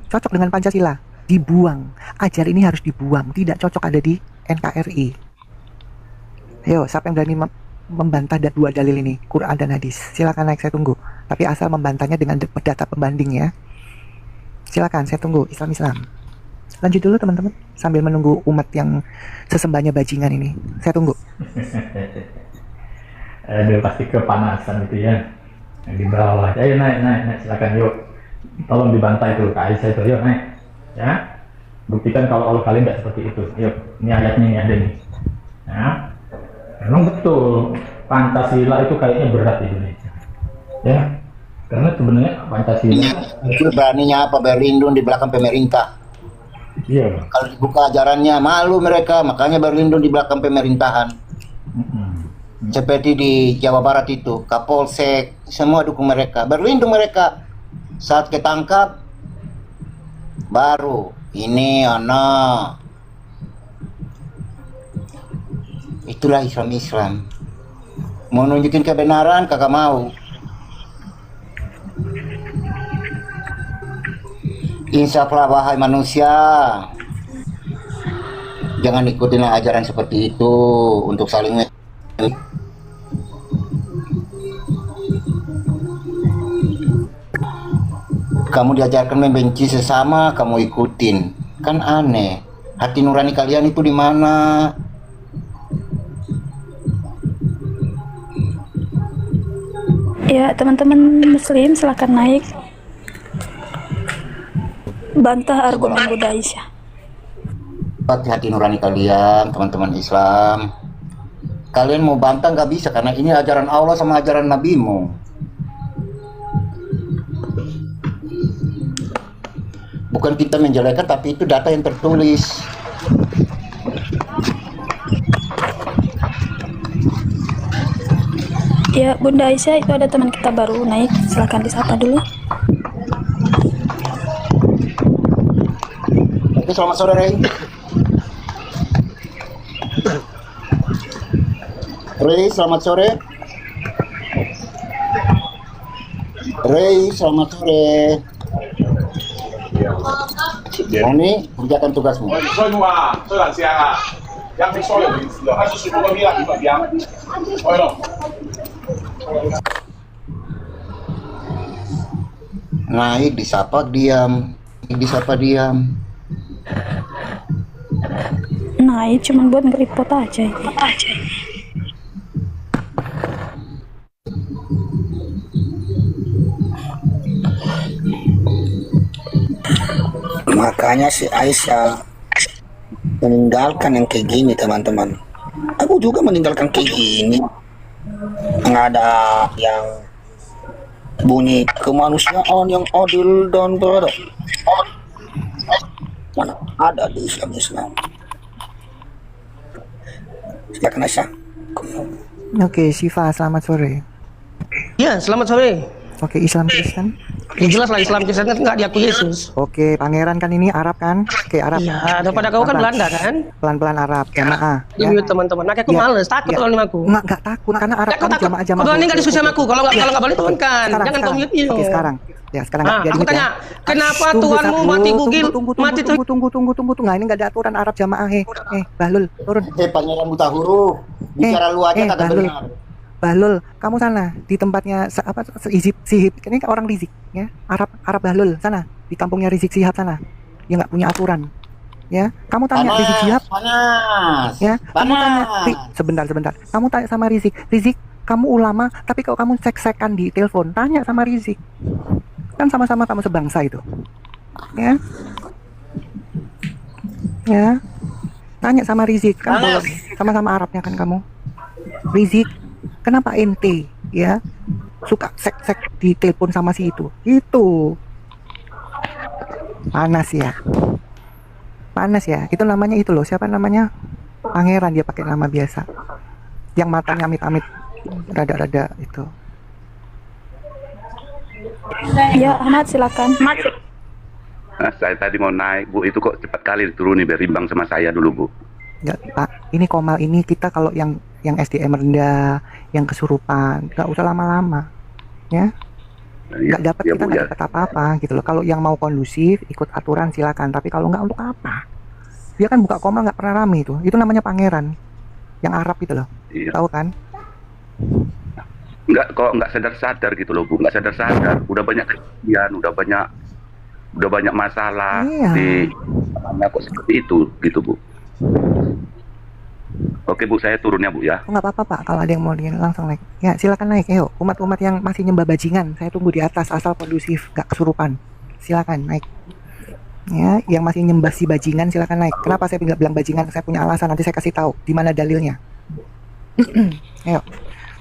Cocok dengan Pancasila, dibuang. Ajaran ini harus dibuang, tidak cocok ada di NKRI. Ayo, siapa yang berani membantah 2 dalil ini, Quran dan hadis? Silakan naik, saya tunggu. Tapi asal membantahnya dengan data pembanding ya. Silakan, saya tunggu. Islam. Lanjut dulu teman-teman, sambil menunggu umat yang sesembahnya bajingan ini. Saya tunggu. Aduh, pasti kepanasan itu ya. Yang di bawah. Ayo naik, silakan yuk. Tolong dibantah itu Kak Aisyah itu, yuk naik. Ya. Buktikan kalau Allah kalian nggak seperti itu. Yuk, ini ayatnya ini ada nih. Ya. Memang betul, Pancasila itu kayaknya berat di Indonesia. Ya. Karena sebenarnya Pancasila itu beraninya apa berlindung di belakang pemerintah. Iya. Kalau dibuka ajarannya malu mereka, makanya berlindung di belakang pemerintahan. Seperti di Jawa Barat itu, Kapolsek, semua dukung mereka, berlindung mereka. Saat ketangkap, baru ini anak. Itulah Islam. Mau nunjukin kebenaran, kagak mau. Insaflah wahai manusia, jangan ikutin ajaran seperti itu untuk saling Kamu diajarkan membenci sesama, kamu ikutin. Kan aneh. Hati nurani kalian itu di mana? Ya, teman-teman muslim silakan naik. Bantah argumen Bunda Aisyah. Hati nurani kalian, teman-teman Islam. Kalian mau bantah nggak bisa, karena ini ajaran Allah sama ajaran Nabimu. Bukan kita menjelekkan, tapi itu data yang tertulis. Ya, Bunda Aisyah, itu ada teman kita baru naik. Silakan disapa dulu. Oke, selamat sore, Rey. Rey, selamat sore. Rey, selamat sore. Roni, kerjakan tugasmu. Naik, disapa diam. Disapa diam. Naik cuman buat nge-report aja ini. Makanya si Aisyah meninggalkan yang kayak gini, teman-teman. Aku juga meninggalkan kayak gini. Nggak ada yang bunyi kemanusiaan yang adil dan beradab. Mana ada di Islam. Silakan Aisyah. Oke, Syifa, selamat sore. Ya, selamat sore. Oke, Islam Kristen. Ya jelas lah, Islam Kristen kan nggak diakui Yesus. Oke, pangeran kan ini Arab kan? Oke, Arab. Iya, daripada kau kan Belanda kan? Pelan-pelan Arab, jamaah. Iya, teman-teman. Nah, aku males, takut kalau nih aku. Enggak takut, karena Arab kan jamaah-jamaah. Kau ini nggak diskusi sama aku, kalau nggak boleh Tuhan kan. Jangan kau mute. Oke, sekarang. Ya, sekarang nah, aku tanya, kenapa Tuhanmu mati bugil? Tunggu. Nah, ini nggak ada aturan Arab jamaah. Bahlul, turun. Pangeran buta huruf. Bicara lu aja kagak benar. Bahlul, kamu sana di tempatnya Sihib, ini orang Rizik ya, Arab Bahlul sana di kampungnya Rizik Sihab sana, dia nggak punya aturan, ya. Kamu tanya panas, Rizik Sihab, panas, ya. Kamu panas. Tanya, sebentar. Kamu tanya sama Rizik, kamu ulama, tapi kalau kamu cek-cekan di telepon, tanya sama Rizik, kan sama-sama kamu sebangsa itu, ya. Tanya sama Rizik, kan sama-sama Arabnya kan kamu, Rizik. Kenapa ente ya suka sek di telepon sama si itu? Itu panas ya. Itu namanya itu loh. Siapa namanya? Pangeran, dia pakai nama biasa. Yang matanya amit-amit, rada-rada itu. Ya, Ahmad silakan. Nah, saya tadi mau naik, Bu. Itu kok cepat kali dituruni, berimbang sama saya dulu, Bu. Ya, Pak. Ini Komal ini kita kalau yang SDM rendah, yang kesurupan, nggak usah lama-lama, ya. Nggak dapat, kita nggak dapat apa-apa gitu loh. Kalau yang mau kondusif, ikut aturan silakan. Tapi kalau nggak, untuk apa? Dia kan buka Komal nggak pernah rame itu. Itu namanya pangeran, yang Arab itu loh. Iya. Tahu kan? Nggak sadar gitu loh, Bu. Nggak sadar. Udah banyak kejadian, udah banyak masalah di mana kok seperti itu gitu, Bu. Oke, Bu, saya turunnya, Bu, ya. Nggak apa-apa, Pak. Kalau ada yang mau langsung naik. Ya, silakan naik. Ayo, umat-umat yang masih nyembah bajingan, saya tunggu di atas, asal kondusif, nggak kesurupan. Silakan naik. Ya, yang masih nyembah si bajingan, silakan naik. Kenapa saya bilang bajingan? Saya punya alasan, nanti saya kasih tahu di mana dalilnya. Ayo.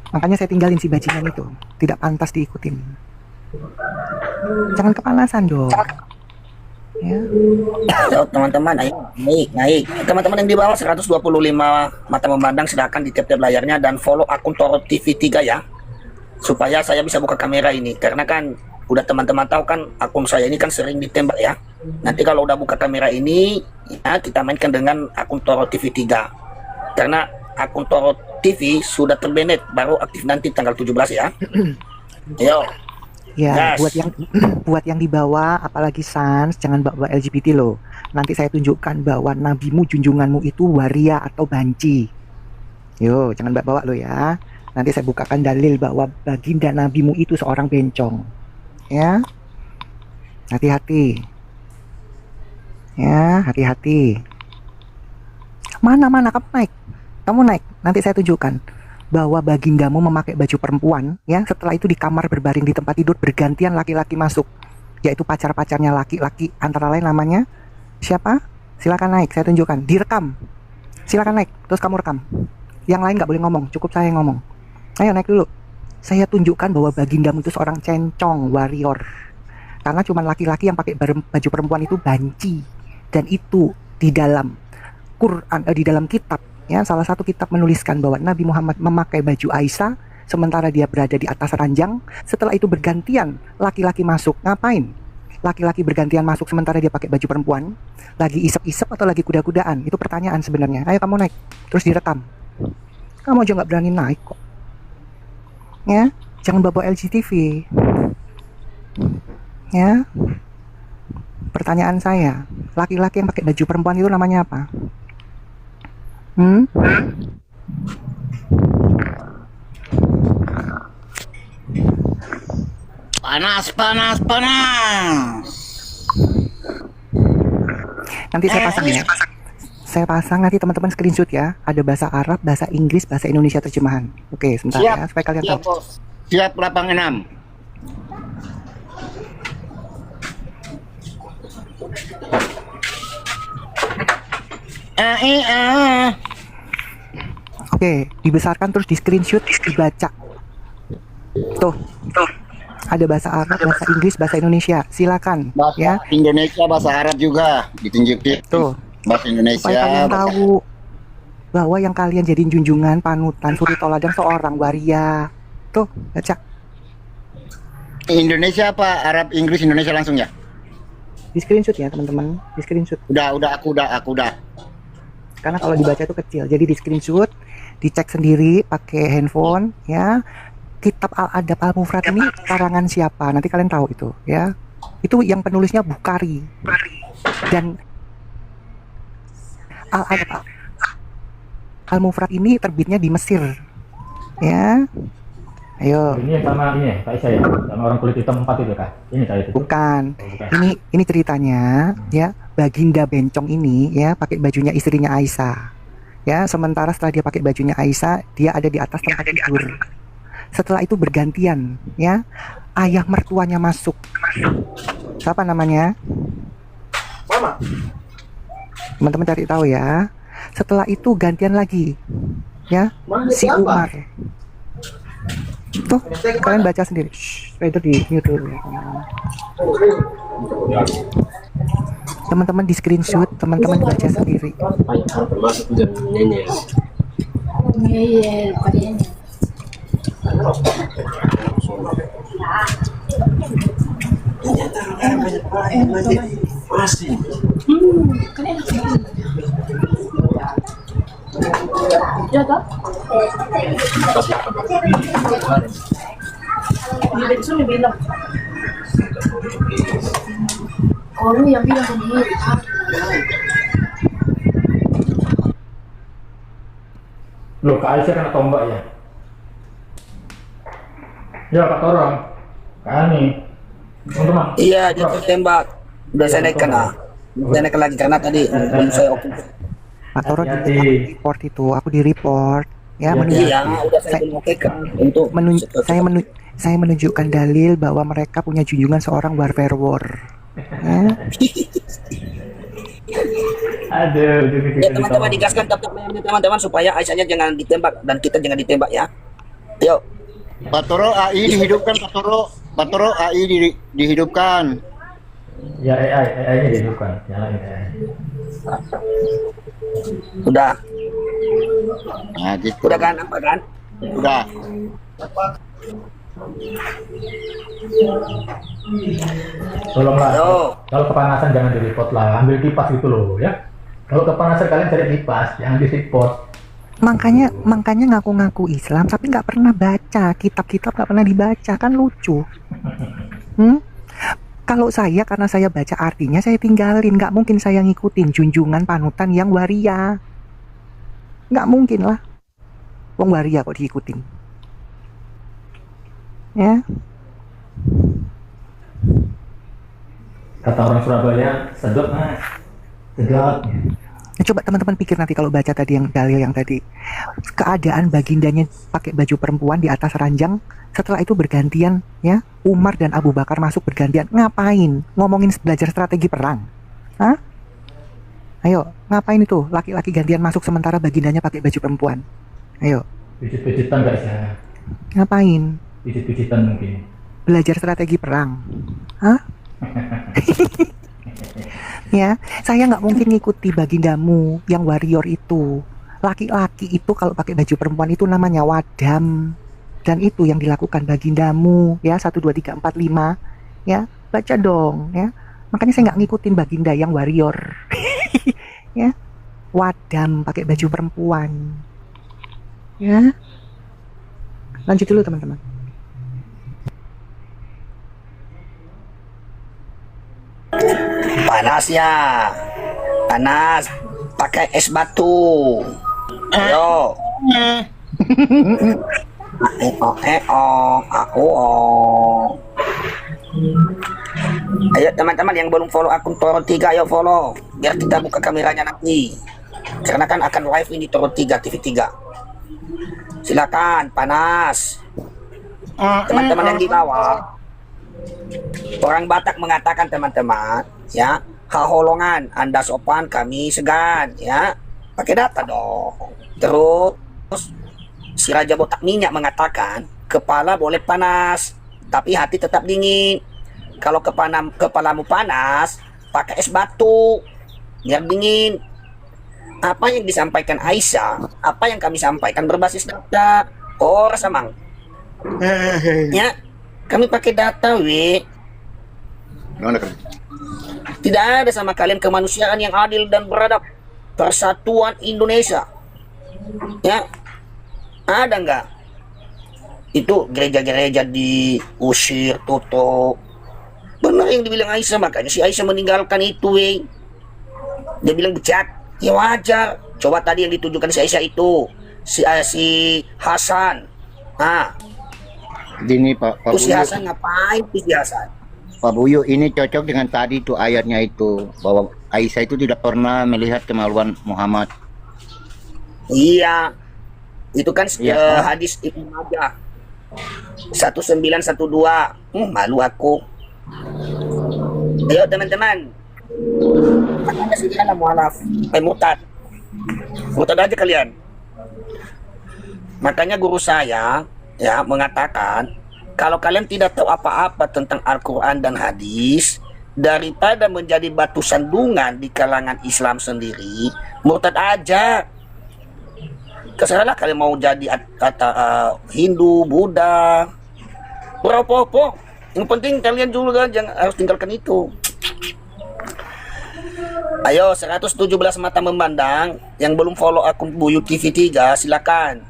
Makanya saya tinggalin si bajingan itu. Tidak pantas diikutin. Jangan kepanasan dong. Ya. Teman-teman, ayo naik. Teman-teman yang di bawah 125 mata memandang, silakan di tiap-tiap layarnya dan follow akun Toro TV 3 ya, supaya saya bisa buka kamera ini, karena kan udah teman-teman tahu kan akun saya ini kan sering ditembak ya. Nanti kalau udah buka kamera ini ya, kita mainkan dengan akun Toro TV 3, karena akun Toro TV sudah terbanet, baru aktif nanti tanggal 17 ya. Ayo. Ya, buat yang di bawah, apalagi Sans, jangan bawa LGBT loh. Nanti saya tunjukkan bahwa nabimu, junjunganmu itu waria atau banci. Yo, jangan bawa lo ya. Nanti saya bukakan dalil bahwa baginda nabimu itu seorang bencong. Ya. Hati-hati. Ya, hati-hati. Mana kamu naik? Kamu naik. Nanti saya tunjukkan bahwa bagindamu memakai baju perempuan, ya. Setelah itu di kamar berbaring di tempat tidur bergantian laki-laki masuk, yaitu pacar-pacarnya laki-laki, antara lain namanya siapa? Silakan naik, saya tunjukkan. Direkam. Silakan naik, terus kamu rekam. Yang lain nggak boleh ngomong, cukup saya yang ngomong. Ayo naik dulu. Saya tunjukkan bahwa bagindamu itu seorang cencong warrior. Karena cuma laki-laki yang pakai baju perempuan itu banci. Dan itu di dalam Quran, di dalam kitab, ya, salah satu kitab menuliskan bahwa Nabi Muhammad memakai baju Aisyah sementara dia berada di atas ranjang. Setelah itu bergantian laki-laki masuk. Ngapain? Laki-laki bergantian masuk sementara dia pakai baju perempuan. Lagi isep-isep atau lagi kuda-kudaan? Itu pertanyaan sebenarnya. Ayo kamu naik, terus direkam. Kamu aja nggak berani naik kok. Ya, jangan bawa LGTV. Ya. Pertanyaan saya, laki-laki yang pakai baju perempuan itu namanya apa? Panas. Nanti saya pasang ya. Saya pasang nanti teman-teman screenshot ya. Ada bahasa Arab, bahasa Inggris, bahasa Indonesia terjemahan. Oke, sebentar ya supaya kalian tahu. Bos. Siap, lapang 6. Oke, dibesarkan terus di screenshot, dibaca. Tuh. Ada bahasa Arab, bahasa Inggris, bahasa Indonesia. Silakan. Bahasa ya. Indonesia, bahasa Arab juga ditunjukin. Tuh. Bahasa Indonesia. Supaya kalian tahu bahwa yang kalian jadiin junjungan, panutan, suri toladan seorang waria. Tuh, baca. Indonesia apa Arab, Inggris, Indonesia langsung ya? Di screenshot ya teman-teman, di screenshot. Aku udah. Karena kalau dibaca itu kecil, jadi di screenshot, dicek sendiri pakai handphone ya. Kitab Al-Adab Al-Mufrad ini karangan siapa? Nanti kalian tahu itu ya. Itu yang penulisnya Bukhari. Dan Al-Adab Al-Mufrad ini terbitnya di Mesir. Ya. Ayo. Ini sama ini Kak Aisyah ya, sama orang kulit hitam 4 itu Kak. Ini Kak itu. Bukan. Ini ceritanya ya, Baginda Bencong ini ya pakai bajunya istrinya Aisyah. Ya, sementara setelah dia pakai bajunya Aisyah, dia ada di atas tempat tidur. Setelah itu bergantian ya, ayah mertuanya masuk. Siapa namanya? Mama. Teman-teman cari tahu ya. Setelah itu gantian lagi ya, si Umar. Tuh, kalian baca sendiri. Itu di mute dulu. Teman-teman di screenshot, teman-teman baca sendiri. Kamu yang bilang sendiri. Loh, Kak Aisyah kena tombak ya? Ya, Kak Torong. Kami. Teman-teman. Iya, jatuh tembak. Udah saya naikkan Saya naikkan lagi karena tadi belum saya open. Pak Toro di report itu, aku di report ya, saya menunjukkan dalil bahwa mereka punya junjungan seorang warfare war. Ya. Aduh, ya teman-teman digaskan teman-teman supaya Aisyahnya jangan ditembak dan kita jangan ditembak ya. Yuk. Pak Toro AI dihidupkan, Pak Toro AI dihidupkan. Ya AI-nya dihidupkan, nyalain AI. Udah. Nah, gitu. Udah kan, nampak kan? Udah. Tolonglah, kalau kepanasan jangan di-report lah, ambil kipas gitu loh ya. Kalau kepanasan kalian cari kipas, jangan di-report. Makanya ngaku-ngaku Islam tapi nggak pernah baca kitab-kitab, nggak pernah dibaca, kan lucu. Kalau saya, karena saya baca artinya saya tinggalin, nggak mungkin saya ngikutin junjungan panutan yang waria, nggak mungkin lah. Wong waria kok diikutin ya. Kata orang Surabaya, sedot mas, sedot. Nah, coba teman-teman pikir nanti kalau baca tadi yang dalil yang tadi, keadaan bagindanya pakai baju perempuan di atas ranjang, setelah itu bergantian ya, Umar dan Abu Bakar masuk bergantian. Ngapain? Ngomongin belajar strategi perang? Hah? Ayo, ngapain itu? Laki-laki gantian masuk sementara bagindanya pakai baju perempuan. Ayo. Pijit-pijitan nggak sih? Ngapain? Pijit-pijitan mungkin. Belajar strategi perang. Hah? Ya, saya nggak mungkin ngikuti bagindamu yang warrior itu. Laki-laki itu kalau pakai baju perempuan itu namanya wadam. Dan itu yang dilakukan bagindamu ya, 1, 2, 3, 4, 5 ya, baca dong ya. Makanya saya nggak ngikutin baginda yang warrior. Ya, wadam pakai baju perempuan ya. Lanjut dulu teman-teman. Panas ya, panas, pakai es batu. Ayo. Ayo teman-teman yang belum follow akun Toro 3, ayo follow biar kita buka kameranya nanti. Karena kan akan live ini Toro 3 TV 3. Silakan, panas. Teman-teman yang di bawah. Orang Batak mengatakan teman-teman, ya, haholongan, Anda sopan, kami segan, ya. Pakai data dong. Terus si Raja Botak Minyak mengatakan, kepala boleh panas, tapi hati tetap dingin. Kalau kepalamu panas, pakai es batu, biar dingin. Apa yang disampaikan Aisyah, apa yang kami sampaikan berbasis data. Oh, Rasamang. Ya, kami pakai data, Tidak ada sama kalian kemanusiaan yang adil dan beradab. Persatuan Indonesia. Ya, ada nggak? Itu gereja-gereja diusir, tutup. Benar yang dibilang Aisyah, makanya si Aisyah meninggalkan itu, Dia bilang bejat, ya wajar. Coba tadi yang ditunjukkan si Aisyah itu, si Hasan. Nah, Gini Pak si Buyu. Hasan ngapain si Hasan? Pak Buyu, ini cocok dengan tadi tuh ayatnya itu, bahwa Aisyah itu tidak pernah melihat kemaluan Muhammad. Iya, itu kan Iya, hadis Ibnu Majah 1912. Malu aku. Ayo teman-teman, ada segala mualaf, mutad aja kalian. Makanya guru saya ya mengatakan, kalau kalian tidak tahu apa-apa tentang Al-Quran dan hadis, daripada menjadi batu sandungan di kalangan Islam sendiri, murtad aja. Keserahlah kalian mau jadi Hindu, Buddha, berapa-apa. Yang penting kalian juga jangan harus tinggalkan itu. Ayo 117 mata memandang yang belum follow akun Buyu TV 3 silakan.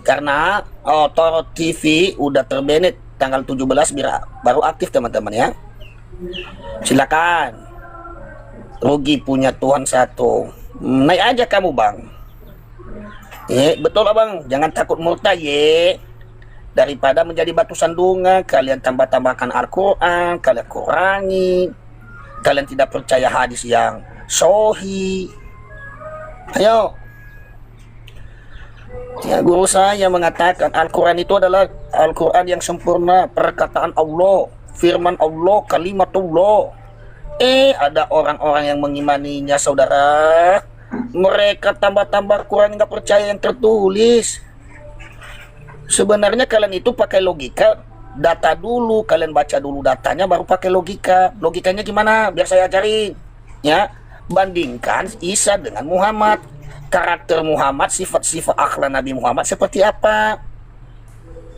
Karena Toro TV udah terbanet tanggal 17 baru aktif teman-teman ya. Silakan. Rugi punya Tuhan satu. Naik aja kamu bang. Betul abang, jangan takut murtad daripada menjadi batu sandungan. Kalian tambah-tambahkan Al-Quran, kalian kurangi, kalian tidak percaya hadis yang sahih. Ayo. Ya, guru saya mengatakan Al-Quran itu adalah Al-Quran yang sempurna, perkataan Allah, firman Allah, kalimatullah. Ada orang-orang yang mengimaninya saudara. Mereka tambah-tambah Quran, nggak percaya yang tertulis. Sebenarnya kalian itu pakai logika, data dulu, kalian baca dulu datanya baru pakai logika. Logikanya gimana? Biar saya ajarin. Ya, bandingkan Isa dengan Muhammad. Karakter Muhammad, sifat-sifat akhlak Nabi Muhammad seperti apa?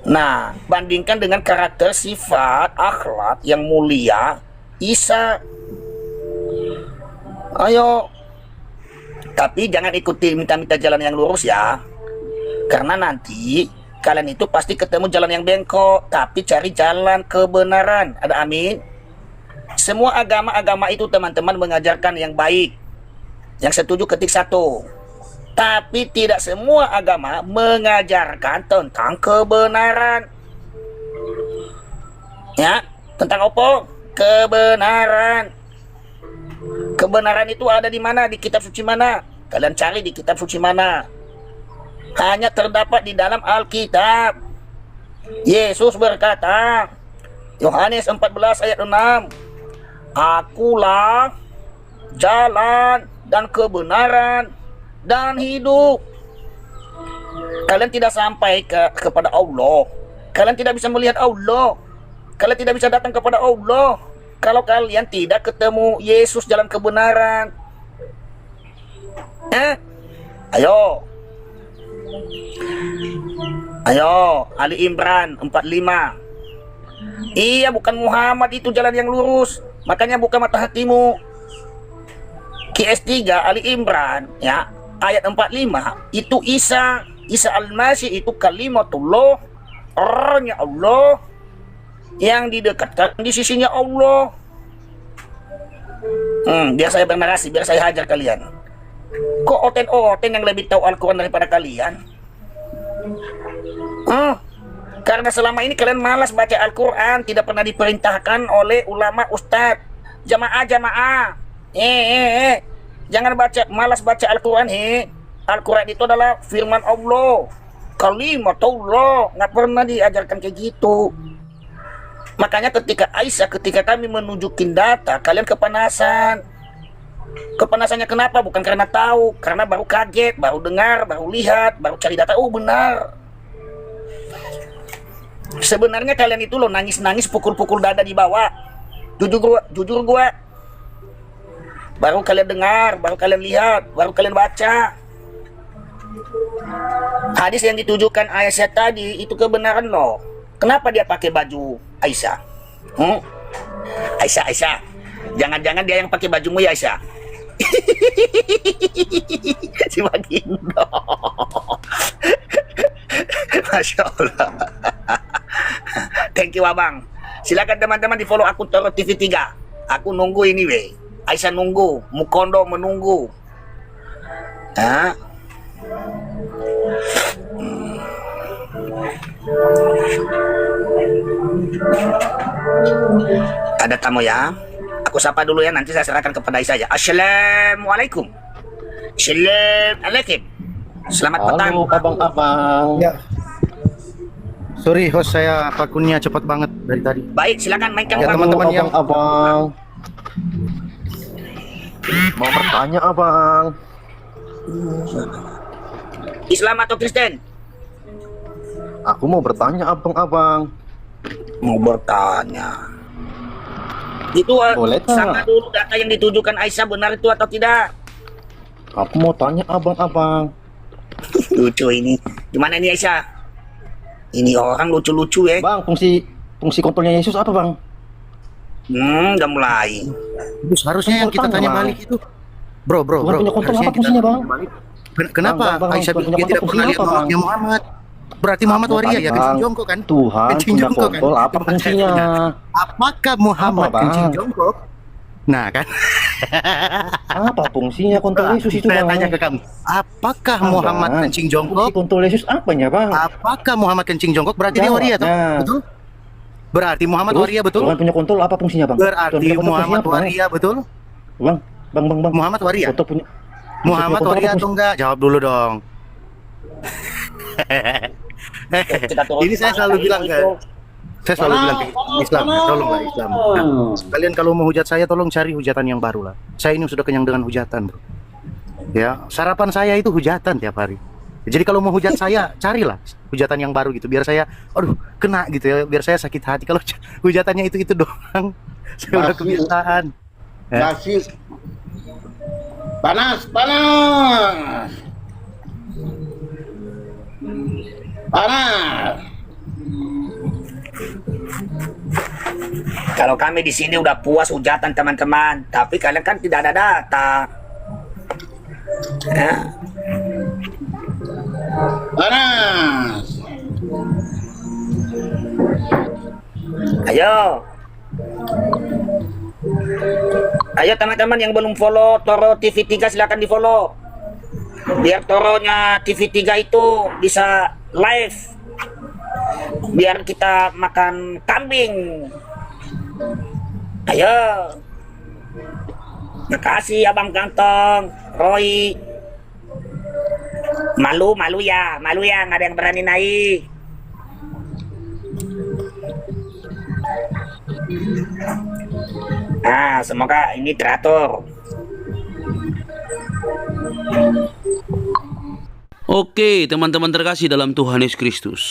Nah, bandingkan dengan karakter sifat akhlak yang mulia Isa. Ayo. Tapi jangan ikuti minta-minta jalan yang lurus ya. Karena nanti kalian itu pasti ketemu jalan yang bengkok. Tapi cari jalan kebenaran. Ada amin? Semua agama-agama itu teman-teman mengajarkan yang baik. Yang setuju ketik 1. Tapi tidak semua agama mengajarkan tentang kebenaran. Ya, tentang apa? Kebenaran. Kebenaran itu ada di mana? Di kitab suci mana? Kalian cari di kitab suci mana? Hanya terdapat di dalam Alkitab. Yesus berkata, Yohanes 14 ayat 6, Akulah jalan dan kebenaran dan hidup. Kalian tidak sampai kepada Allah. Kalian tidak bisa melihat Allah. Kalian tidak bisa datang kepada Allah kalau kalian tidak ketemu Yesus dalam kebenaran. Ayo. Ayo, Ali Imran 45. Iya, bukan Muhammad itu jalan yang lurus. Makanya buka mata hatimu. QS3 Ali Imran ya, ayat 45 itu Isa Al-Masih itu kalimatullah, orangnya Allah yang didekatkan di sisinya Allah. Biar saya bernarasi, biar saya hajar kalian. Kok oten yang lebih tahu Al-Quran daripada kalian? Karena selama ini kalian malas baca Al-Quran, tidak pernah diperintahkan oleh ulama ustadz. Jamaah. Jangan malas baca Al-Quran. Al-Quran itu adalah firman Allah, kalimatullah. Nggak pernah diajarkan kayak gitu. Makanya ketika kami menunjukin data, kalian kepanasan. Kepanasannya kenapa? Bukan karena tahu, karena baru kaget, baru dengar, baru lihat, baru cari data. Oh benar. Sebenarnya kalian itu loh nangis-nangis, pukul-pukul dada di bawah. Jujur gua. Baru kalian dengar, baru kalian lihat, baru kalian baca. Hadis yang ditujukan Aisyah tadi itu kebenaran loh. Kenapa dia pakai baju Aisyah? Aisyah. Jangan-jangan dia yang pakai bajumu ya Aisyah? Si Bagindo. Masya Allah. Thank you abang. Silakan teman-teman di follow akun Toro TV 3. Aku nunggu ini weh. Aisyah nunggu, Mukondo menunggu. Ada tamu ya. Aku sapa dulu ya, nanti saya serahkan kepada Aisyah ya. Assalamualaikum. Assalamualaikum. Selamat petang. Halo abang-abang. Ya. Sorry host, saya akunnya cepat banget dari tadi. Baik, silakan mainkan ya, teman-teman yang abang. Mau bertanya abang. Islam atau Kristen? Aku mau bertanya abang-abang. Mau bertanya. Itu sama dulu data yang ditujukan Aisyah benar itu atau tidak? Aku mau tanya abang-abang. Lucu ini. Gimana ini Aisyah? Ini orang lucu-lucu ya. Bang, fungsi kontrolnya Yesus apa bang? Udah mulai. Terus harusnya yang kita tanya balik itu. Bro. Punya kontrol apa fungsinya bang? Kenapa Aisyah bilang dia tidak pernah lihat Muhammad Muhammad? Berarti Muhammad waria ya, kencing jongkok kan? Tuhan punya kontrol apa fungsinya? Apakah Muhammad kencing jongkok? Nah kan? Apa fungsinya kontrol Yesus itu bang? Saya tanya ke kamu. Apakah Muhammad kencing jongkok? Kontrol Yesus apanya bang? Apakah Muhammad kencing jongkok? Berarti dia waria tuh, betul? Berarti Muhammad waria betul? Tuhan punya kontrol apa fungsinya bang? Berarti Muhammad waria betul? Bang. Muhammad waria. Muhammad waria atau enggak? Jawab dulu dong. Ini saya selalu bilang ke Islam, tolonglah Islam. Kalian kalau mau hujat saya, tolong cari hujatan yang baru lah. Saya ini sudah kenyang dengan hujatan, bro. Ya, sarapan saya itu hujatan tiap hari. Jadi kalau mau hujat saya, carilah hujatan yang baru gitu, biar saya, kena gitu ya, biar saya sakit hati. Kalau hujatannya itu doang, saya udah kebiasaan. Masih panas. Kalau kami di sini udah puas hujatan teman-teman, tapi kalian kan tidak ada data. Panas. Ayo teman-teman yang belum follow Toro TV 3 silakan di follow. Biar Toronya TV 3 itu bisa live. Biar kita makan kambing. Ayo. Makasih Abang Ganteng, Roy. Malu ya, nggak ada yang berani naik. Semoga ini teratur. Oke, teman-teman terkasih dalam Tuhan Yesus Kristus,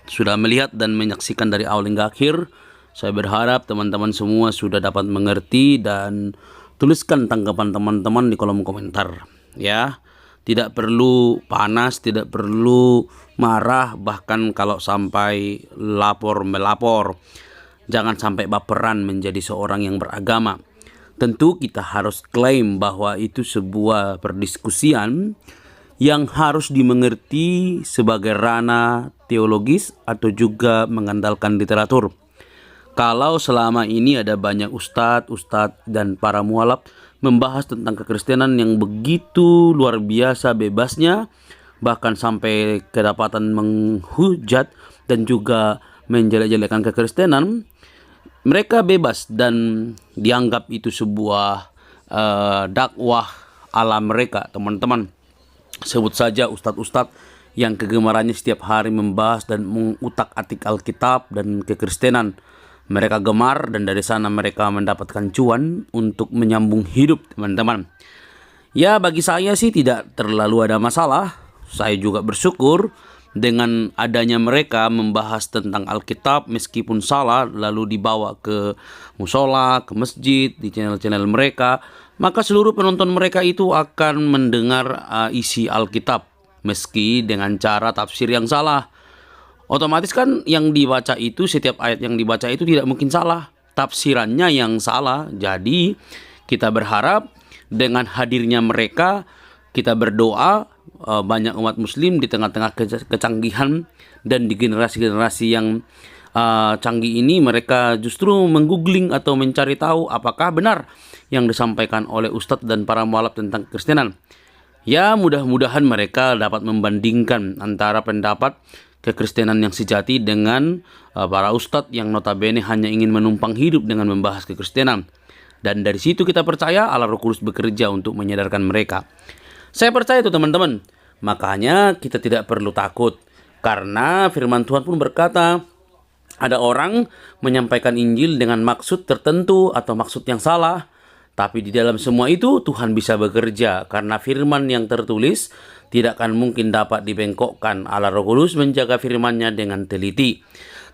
sudah melihat dan menyaksikan dari awal hingga akhir. Saya berharap teman-teman semua sudah dapat mengerti dan tuliskan tanggapan teman-teman di kolom komentar, ya. Tidak perlu panas, tidak perlu marah, bahkan kalau sampai melapor. Jangan sampai baperan menjadi seorang yang beragama. Tentu kita harus klaim bahwa itu sebuah perdiskusian yang harus dimengerti sebagai ranah teologis atau juga mengandalkan literatur. Kalau selama ini ada banyak ustadz dan para mualaf membahas tentang kekristenan yang begitu luar biasa bebasnya, bahkan sampai kedapatan menghujat dan juga menjelek-jelekan kekristenan, mereka bebas dan dianggap itu sebuah dakwah ala mereka, teman-teman. Sebut saja ustadz-ustadz yang kegemarannya setiap hari membahas dan mengutak-atik Alkitab dan kekristenan. Mereka gemar dan dari sana mereka mendapatkan cuan untuk menyambung hidup, teman-teman. Ya, bagi saya sih tidak terlalu ada masalah. Saya juga bersyukur dengan adanya mereka membahas tentang Alkitab meskipun salah, lalu dibawa ke musola, ke masjid, di channel-channel mereka. Maka seluruh penonton mereka itu akan mendengar isi Alkitab meski dengan cara tafsir yang salah. Otomatis kan yang dibaca itu, setiap ayat yang dibaca itu tidak mungkin salah, tafsirannya yang salah. Jadi kita berharap dengan hadirnya mereka, kita berdoa banyak umat muslim di tengah-tengah kecanggihan dan di generasi-generasi yang canggih ini, mereka justru menggoogling atau mencari tahu apakah benar yang disampaikan oleh ustadz dan para mualaf tentang kekristenan. Ya, mudah-mudahan mereka dapat membandingkan antara pendapat kekristenan yang sejati dengan para ustadz yang notabene hanya ingin menumpang hidup dengan membahas kekristenan. Dan dari situ kita percaya Allah Roh Kudus bekerja untuk menyadarkan mereka. Saya percaya itu, teman-teman. Makanya kita tidak perlu takut, karena firman Tuhan pun berkata, ada orang menyampaikan Injil dengan maksud tertentu atau maksud yang salah, tapi di dalam semua itu Tuhan bisa bekerja, karena firman yang tertulis tidak akan mungkin dapat dibengkokkan. Allah Roh Kudus menjaga firman-Nya dengan teliti.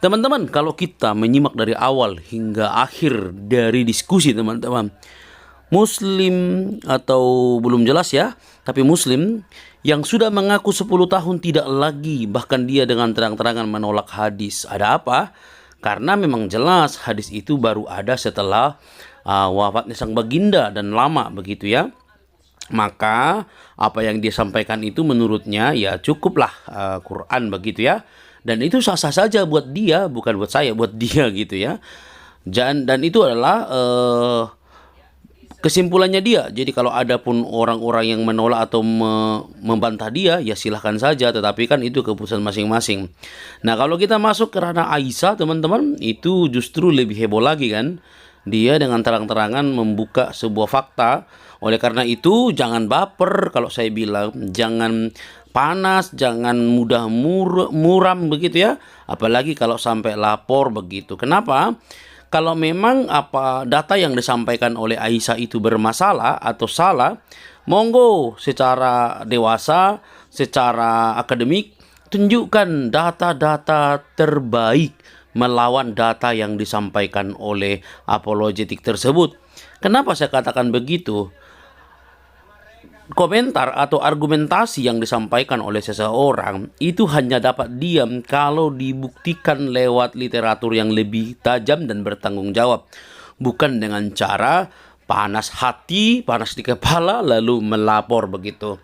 Teman-teman, kalau kita menyimak dari awal hingga akhir dari diskusi, teman-teman, Muslim atau belum jelas ya, tapi Muslim yang sudah mengaku 10 tahun tidak lagi, bahkan dia dengan terang-terangan menolak hadis. Ada apa? Karena memang jelas hadis itu baru ada setelah wafatnya sang baginda dan lama begitu ya. Maka apa yang dia sampaikan itu menurutnya ya cukuplah Quran begitu ya. Dan itu sah-sah saja buat dia, bukan buat saya, buat dia gitu ya. Dan itu adalah kesimpulannya dia. Jadi kalau ada pun orang-orang yang menolak atau membantah dia, ya silahkan saja. Tetapi kan itu keputusan masing-masing. Nah, kalau kita masuk ke ranah Aisyah, teman-teman, itu justru lebih heboh lagi kan. Dia dengan terang-terangan membuka sebuah fakta. Oleh karena itu, jangan baper kalau saya bilang. Jangan panas, jangan mudah muram begitu ya. Apalagi kalau sampai lapor begitu. Kenapa? Kalau memang data yang disampaikan oleh Aisyah itu bermasalah atau salah, monggo secara dewasa, secara akademik, tunjukkan data-data terbaik melawan data yang disampaikan oleh apologetik tersebut. Kenapa saya katakan begitu? Komentar atau argumentasi yang disampaikan oleh seseorang itu hanya dapat diam kalau dibuktikan lewat literatur yang lebih tajam dan bertanggung jawab, bukan dengan cara panas hati, panas di kepala lalu melapor begitu.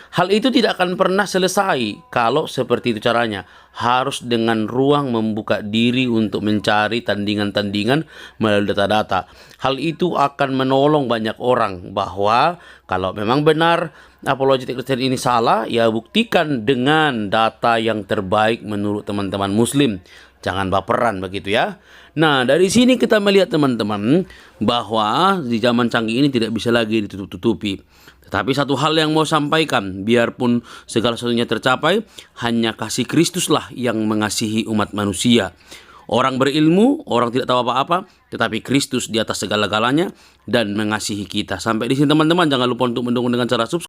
Hal itu tidak akan pernah selesai kalau seperti itu caranya. Harus dengan ruang membuka diri untuk mencari tandingan-tandingan melalui data-data. Hal itu akan menolong banyak orang bahwa kalau memang benar apologetik Kristen ini salah, ya buktikan dengan data yang terbaik menurut teman-teman Muslim. Jangan baperan begitu ya. Nah, dari sini kita melihat teman-teman bahwa di zaman canggih ini tidak bisa lagi ditutup-tutupi. Tetapi satu hal yang mau sampaikan, biarpun segala sesuatunya tercapai, hanya kasih Kristuslah yang mengasihi umat manusia. Orang berilmu, orang tidak tahu apa-apa, tetapi Kristus di atas segala-galanya dan mengasihi kita. Sampai di sini teman-teman, jangan lupa untuk mendukung dengan cara subscribe.